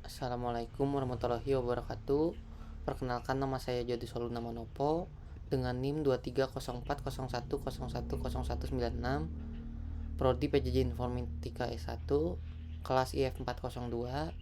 Assalamualaikum warahmatullahi wabarakatuh. Perkenalkan, nama saya Jody Soluna Manopo dengan NIM 230401010196, Prodi PJJ Informatika S1, kelas IF 402,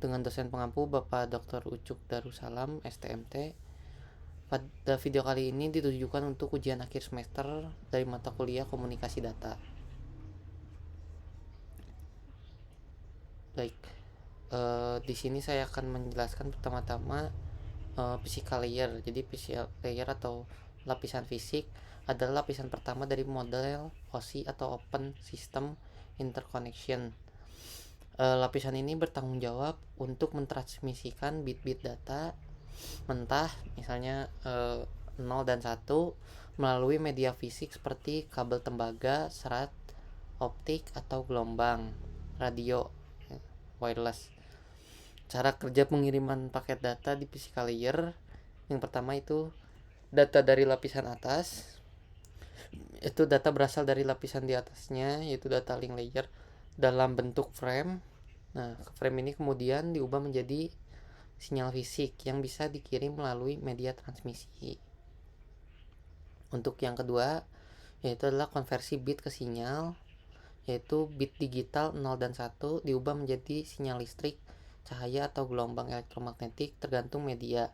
dengan dosen pengampu Bapak Dr. Ucuk Darussalam STMT. Pada video kali ini ditujukan untuk ujian akhir semester dari mata kuliah Komunikasi Data. Baik, di sini saya akan menjelaskan pertama-tama physical layer. Jadi physical layer atau lapisan fisik adalah lapisan pertama dari model OSI atau Open System Interconnection. Lapisan ini bertanggung jawab untuk mentransmisikan bit-bit data mentah, misalnya 0 dan 1, melalui media fisik seperti kabel tembaga, serat, optik, atau gelombang radio wireless. Cara kerja pengiriman paket data di physical layer, yang pertama itu data dari lapisan atas. Itu data berasal dari lapisan di atasnya, yaitu data link layer dalam bentuk frame. Nah, frame ini kemudian diubah menjadi sinyal fisik yang bisa dikirim melalui media transmisi. Untuk yang kedua, yaitu adalah konversi bit ke sinyal, yaitu bit digital 0 dan 1 diubah menjadi sinyal listrik, cahaya, atau gelombang elektromagnetik tergantung media.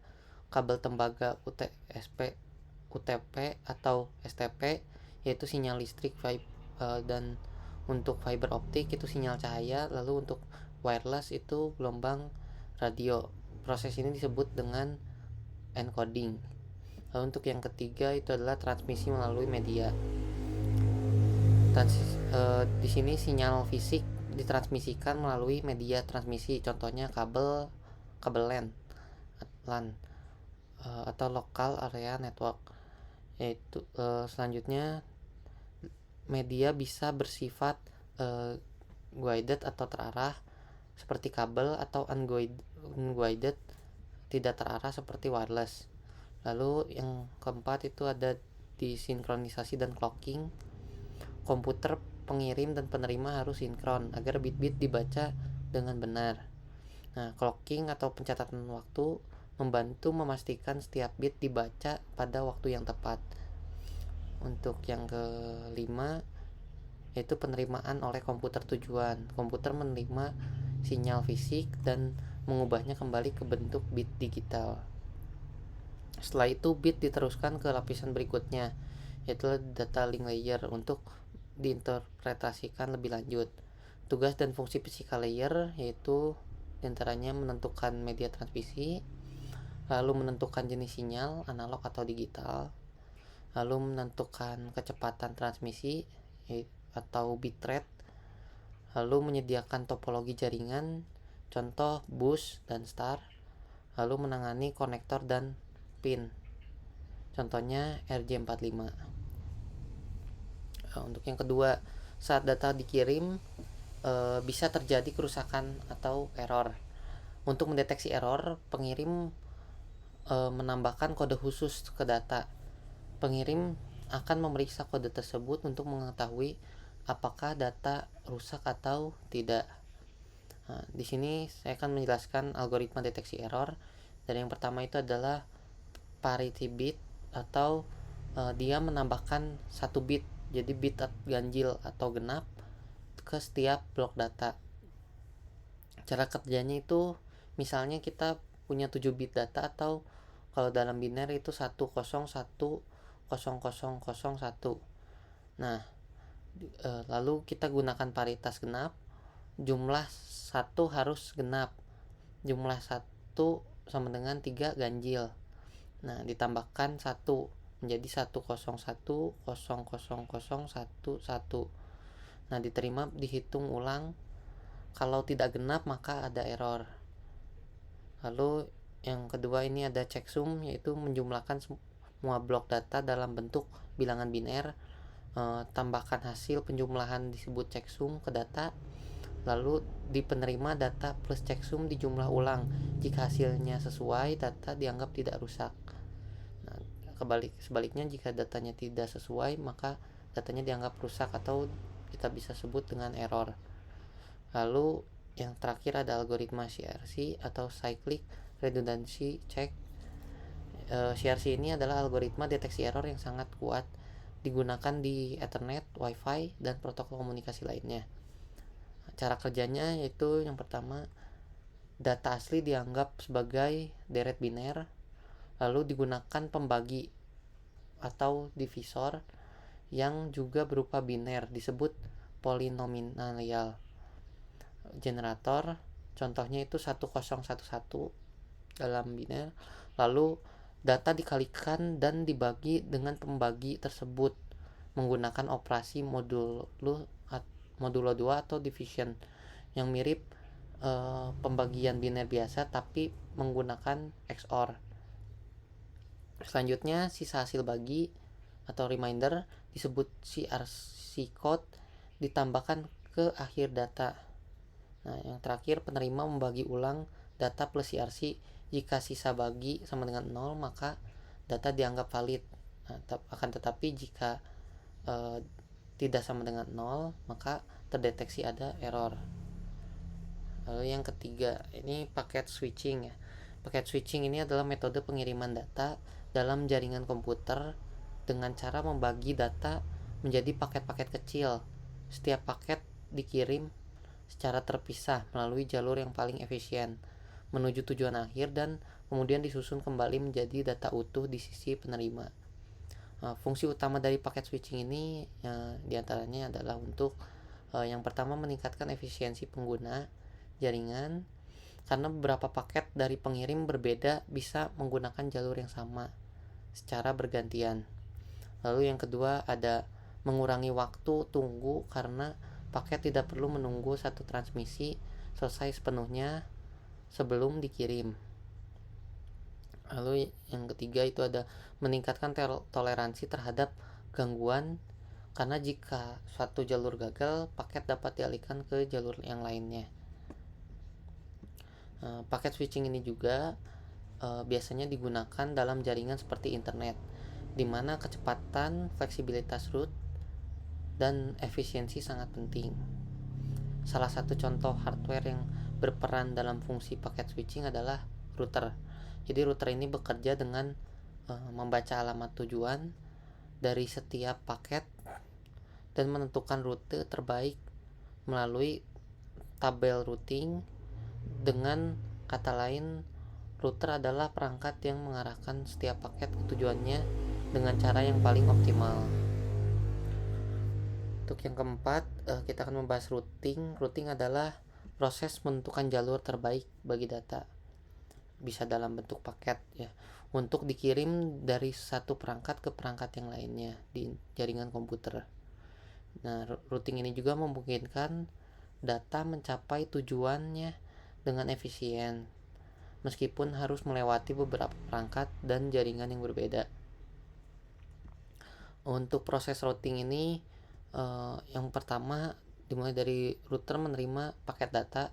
Kabel tembaga UTP atau STP yaitu sinyal listrik, dan untuk fiber optik itu sinyal cahaya. Lalu untuk wireless itu gelombang radio. Proses ini disebut dengan encoding. Lalu untuk yang ketiga itu adalah transmisi melalui media. Di sini sinyal fisik ditransmisikan melalui media transmisi, contohnya kabel LAN, atau local area network. Yaitu selanjutnya media bisa bersifat guided atau terarah seperti kabel, atau unguided tidak terarah seperti wireless. Lalu yang keempat itu ada disinkronisasi dan clocking. Komputer pengirim dan penerima harus sinkron agar bit-bit dibaca dengan benar. Nah, clocking atau pencatatan waktu membantu memastikan setiap bit dibaca pada waktu yang tepat. Untuk yang kelima yaitu penerimaan oleh komputer tujuan. Komputer menerima sinyal fisik dan mengubahnya kembali ke bentuk bit digital. Setelah itu bit diteruskan ke lapisan berikutnya, yaitu data link layer, untuk diinterpretasikan lebih lanjut. Tugas dan fungsi physical layer yaitu diantaranya menentukan media transmisi, lalu menentukan jenis sinyal analog atau digital, lalu menentukan kecepatan transmisi atau bitrate, lalu menyediakan topologi jaringan, contoh bus dan star, lalu menangani konektor dan pin, contohnya RJ45. Untuk yang kedua, saat data dikirim bisa terjadi kerusakan atau error. Untuk mendeteksi error, pengirim menambahkan kode khusus ke data. Pengirim akan memeriksa kode tersebut untuk mengetahui apakah data rusak atau tidak. Nah, di sini saya akan menjelaskan algoritma deteksi error. Dan yang pertama itu adalah parity bit, atau dia menambahkan satu bit, jadi bit ganjil atau genap ke setiap blok data. Cara kerjanya itu misalnya kita punya 7 bit data, atau kalau dalam biner itu 1010001. Nah, lalu kita gunakan paritas genap. Jumlah 1 harus genap, jumlah 1 sama dengan 3 ganjil. Nah, ditambahkan 1 menjadi 101000011. Nah, diterima, dihitung ulang. Kalau tidak genap maka ada error. Lalu yang kedua ini ada checksum, yaitu menjumlahkan semua blok data dalam bentuk bilangan biner. Tambahkan hasil penjumlahan disebut checksum ke data. Lalu di penerima data plus checksum dijumlah ulang. Jika hasilnya sesuai, data dianggap tidak rusak. Nah, sebaliknya jika datanya tidak sesuai, maka datanya dianggap rusak atau kita bisa sebut dengan error. Lalu Yang terakhir ada algoritma CRC atau Cyclic Redundancy Check. CRC ini adalah algoritma deteksi error yang sangat kuat, digunakan di Ethernet, Wi-Fi, dan protokol komunikasi lainnya. Cara kerjanya yaitu yang pertama, data asli dianggap sebagai deret biner, lalu digunakan pembagi atau divisor yang juga berupa biner disebut polinomial generator. Contohnya itu 1011 dalam biner. Lalu data dikalikan dan dibagi dengan pembagi tersebut menggunakan operasi modulo 2 atau division yang mirip pembagian biner biasa tapi menggunakan XOR. Selanjutnya sisa hasil bagi atau reminder disebut CRC code ditambahkan ke akhir data. Nah, yang terakhir penerima membagi ulang data plus CRC. Jika sisa bagi sama dengan 0 maka data dianggap valid. Nah, akan tetapi jika tidak sama dengan 0 maka terdeteksi ada error. Lalu yang ketiga, ini paket switching ya. Paket switching ini adalah metode pengiriman data dalam jaringan komputer dengan cara membagi data menjadi paket-paket kecil. Setiap paket dikirim secara terpisah melalui jalur yang paling efisien menuju tujuan akhir dan kemudian disusun kembali menjadi data utuh di sisi penerima. Fungsi utama dari paket switching ini diantaranya adalah untuk yang pertama meningkatkan efisiensi pengguna jaringan karena beberapa paket dari pengirim berbeda bisa menggunakan jalur yang sama secara bergantian. Lalu yang kedua ada mengurangi waktu tunggu karena paket tidak perlu menunggu satu transmisi selesai sepenuhnya sebelum dikirim. Lalu yang ketiga itu ada meningkatkan toleransi terhadap gangguan karena jika suatu jalur gagal, paket dapat dialihkan ke jalur yang lainnya. Paket switching ini juga biasanya digunakan dalam jaringan seperti internet, di mana kecepatan, fleksibilitas route, dan efisiensi sangat penting. Salah satu contoh hardware yang berperan dalam fungsi paket switching adalah router. Jadi router ini bekerja dengan membaca alamat tujuan dari setiap paket dan menentukan rute terbaik melalui tabel routing. Dengan kata lain, router adalah perangkat yang mengarahkan setiap paket ke tujuannya dengan cara yang paling optimal. Untuk yang keempat, kita akan membahas routing. Routing adalah proses menentukan jalur terbaik bagi data, bisa dalam bentuk paket ya, untuk dikirim dari satu perangkat ke perangkat yang lainnya di jaringan komputer. Nah, routing ini juga memungkinkan data mencapai tujuannya dengan efisien, meskipun harus melewati beberapa perangkat dan jaringan yang berbeda. Untuk proses routing ini, yang pertama dimulai dari router menerima paket data,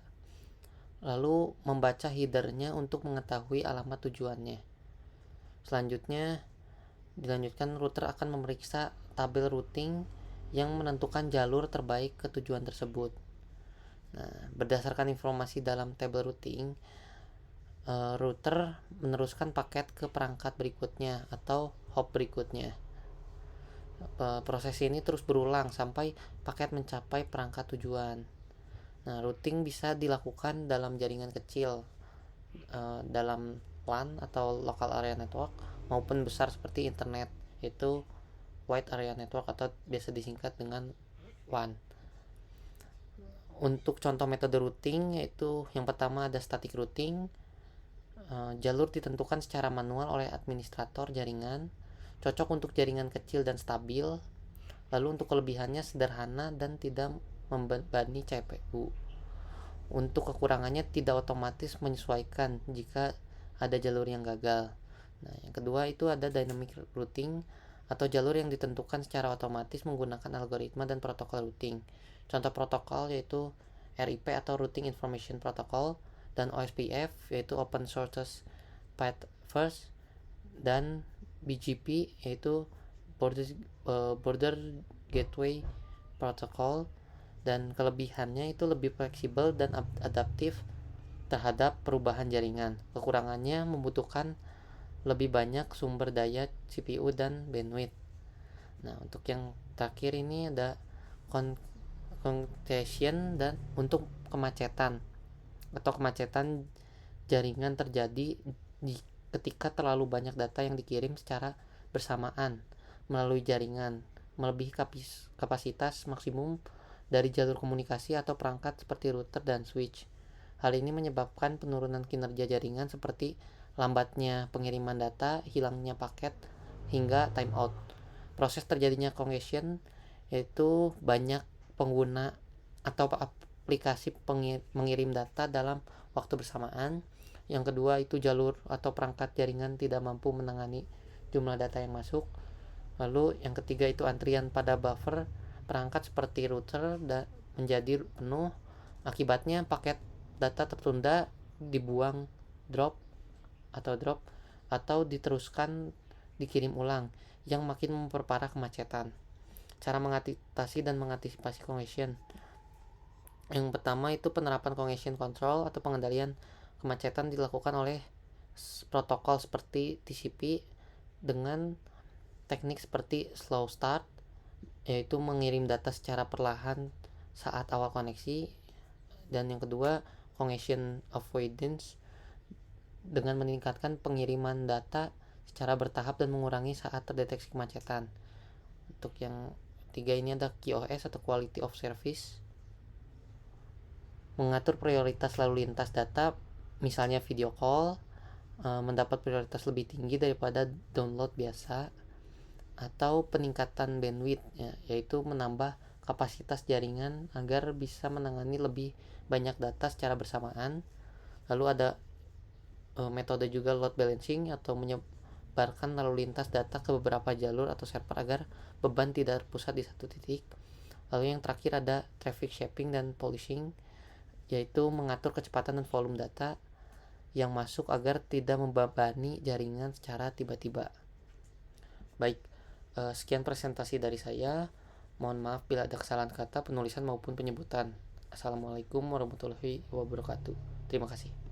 lalu membaca headernya untuk mengetahui alamat tujuannya. Selanjutnya dilanjutkan router akan memeriksa tabel routing yang menentukan jalur terbaik ke tujuan tersebut. Nah, berdasarkan informasi dalam tabel routing, router meneruskan paket ke perangkat berikutnya atau hop berikutnya. Proses ini terus berulang sampai paket mencapai perangkat tujuan. Nah, routing bisa dilakukan dalam jaringan kecil, dalam LAN atau local area network, maupun besar seperti internet, yaitu wide area network atau biasa disingkat dengan WAN. Untuk contoh metode routing yaitu yang pertama ada static routing. Jalur ditentukan secara manual oleh administrator jaringan, cocok untuk jaringan kecil dan stabil. Lalu untuk kelebihannya sederhana dan tidak membebani CPU. Untuk kekurangannya tidak otomatis menyesuaikan jika ada jalur yang gagal. Nah, yang kedua itu ada dynamic routing atau jalur yang ditentukan secara otomatis menggunakan algoritma dan protokol routing. Contoh protokol yaitu RIP atau Routing Information Protocol, dan OSPF yaitu Open Source Path First, dan BGP yaitu Border Gateway Protocol, dan kelebihannya itu lebih fleksibel dan adaptif terhadap perubahan jaringan. Kekurangannya membutuhkan lebih banyak sumber daya CPU dan bandwidth. Nah, untuk yang terakhir ini ada congestion dan untuk kemacetan atau kemacetan jaringan terjadi ketika terlalu banyak data yang dikirim secara bersamaan melalui jaringan melebihi kapasitas maksimum dari jalur komunikasi atau perangkat seperti router dan switch. Hal ini menyebabkan penurunan kinerja jaringan seperti lambatnya pengiriman data, hilangnya paket, hingga timeout. Proses terjadinya congestion yaitu banyak pengguna atau aplikasi mengirim data dalam waktu bersamaan. Yang kedua itu jalur atau perangkat jaringan tidak mampu menangani jumlah data yang masuk. Lalu yang ketiga itu antrian pada buffer perangkat seperti router menjadi penuh. Akibatnya paket data tertunda, dibuang, drop atau diteruskan dikirim ulang yang makin memperparah kemacetan. Cara mengatasi dan mengantisipasi congestion. Yang pertama itu penerapan congestion control atau pengendalian kemacetan dilakukan oleh protokol seperti TCP dengan teknik seperti slow start, yaitu mengirim data secara perlahan saat awal koneksi. Dan yang kedua, congestion avoidance dengan meningkatkan pengiriman data secara bertahap dan mengurangi saat terdeteksi kemacetan. Untuk yang tiga ini ada QoS atau quality of service, mengatur prioritas lalu lintas data, misalnya video call mendapat prioritas lebih tinggi daripada download biasa, atau peningkatan bandwidth yaitu menambah kapasitas jaringan agar bisa menangani lebih banyak data secara bersamaan. Lalu ada metode juga load balancing atau menyebarkan lalu lintas data ke beberapa jalur atau server agar beban tidak terpusat di satu titik. Lalu yang terakhir ada traffic shaping dan polishing, yaitu mengatur kecepatan dan volume data yang masuk agar tidak membebani jaringan secara tiba-tiba. Baik, sekian presentasi dari saya. Mohon maaf bila ada kesalahan kata, penulisan maupun penyebutan. Assalamualaikum warahmatullahi wabarakatuh. Terima kasih.